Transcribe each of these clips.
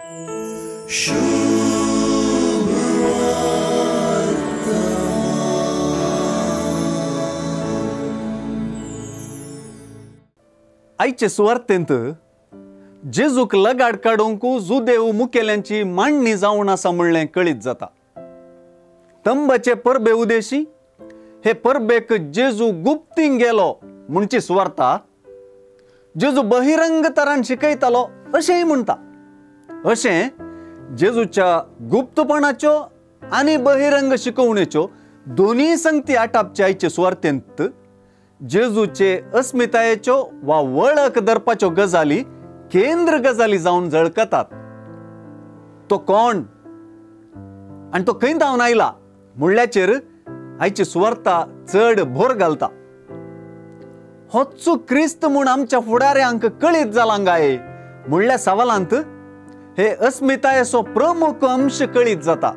आयचे सुवार्थेंत जेजूक लगाड काडूंक जुदेव मुखेल्यांची मांडणी जावन आसा म्हणलें कळीत जाता. तंबाचे परबे उदेशी हे परबेक जेजू गुप्तीन गेलो म्हणची सुवार्ता जेजू बहिरंग तरान शिकयतालो अशेंय म्हणटा. अशें जेजूच्या गुप्तपणाच्यो आनी बहिरंग शिकवणेच्यो दोन्ही संगती आटापचे आयचे सुवार्थेंत जेजूचे अस्मितायेच्यो वा वळख धरपाच्यो गजाली केंद्र गजाली जावन झळकतात. तो कोण आनी तो खंय जावन आयला म्हणल्याचेर आयची सुवार्ता चड भर घालता. होच क्रिस्त म्हूण आमच्या फुडाऱ्यांक कळीत जाला काय म्हणल्या सवालांत हे अस्मितायेचो प्रमुख अंश कळीत जाता.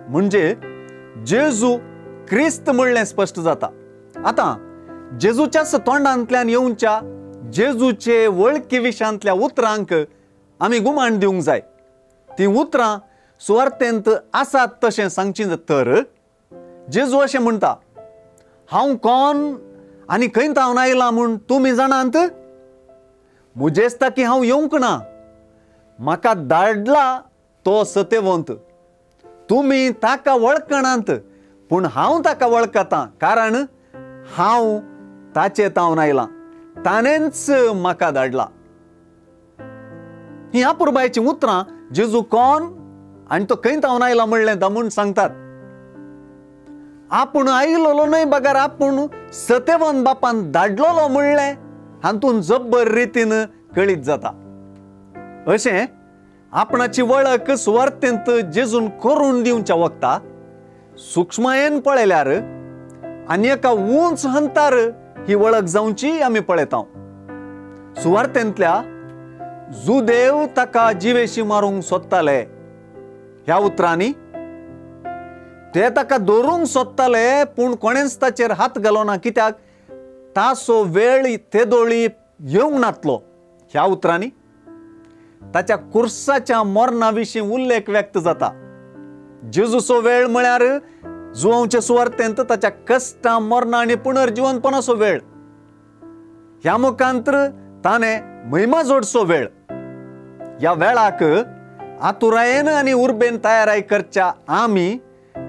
म्हणजे जेजू क्रिस्त म्हणलें स्पश्ट जाता. आतां जेजूच्याच तोंडांतल्यान येवच्या जेजूचे वळखी विशांतल्या उतरांक आमी गुमाण दिवंक जाय. ती उतरां सुवार्थेंत आसात तशें सांगची तर जेजू अशें म्हणटा, हांव कोण आनी खंय जावन आयलां म्हूण तुमी जाणांत? म्हजेच ताकी हांव येवंक ना. म्हाका धाडला तो सत्यवंत. तुमी ताका वळखणांत पूण हांव ताका वळखतां कारण हांव ताचे तावन आयलां. ताणेंच म्हाका धाडला. ही अपुरबायची उतरां जेजू कोण आनी तो खंय जावन आयला म्हणलें दामून सांगतात. आपूण आयलोलो न्हय बगार आपूण सत्यवंत बापान धाडलोलो म्हणलें हातूंत जब्बर रितीन कळीत जाता. अशें आपणाची वळख सुवार्थेंत जेजून करून दिवच्या वक्ता सूक्ष्मयेन पळयल्यार आनी एका उंच हंतार ही वळख जावची आमी पळयता. सुवार्थेंतल्या जुदेव ताका जिवेशी मारूंक सोदताले ह्या उतरांनी ते ताका दवरूंक सोदताले पूण कोणेंच ताचेर हात घालोना कित्याक तासो वेळ तेदोळी येवंक नातलो. ह्या उतरांनी ताच्या कुर्साच्या मरणा विशीं उल्लेख व्यक्त जाता. जेजूचो वेळ म्हळ्यार जुवांवचे सुवार्थेंत ताच्या कश्टां मरणा आनी पुनर्जिवनपणाचो वेळ. ह्या मुखांतर ताणें महिमा जोडचो वेळ. ह्या वेळाक आतुरायेन आनी उर्बेन तयाराय करच्या आमी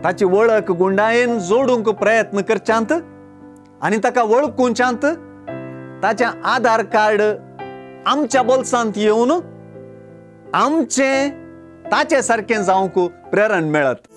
ताची वळख गुंडायेन जोडूंक प्रयत्न करच्यांत आनी ताका वळखुच्यांत ताचें आधार कार्ड आमच्या बोल्सांत येवन आमचें ताचे सारकें जावंक प्रेरण मेळत.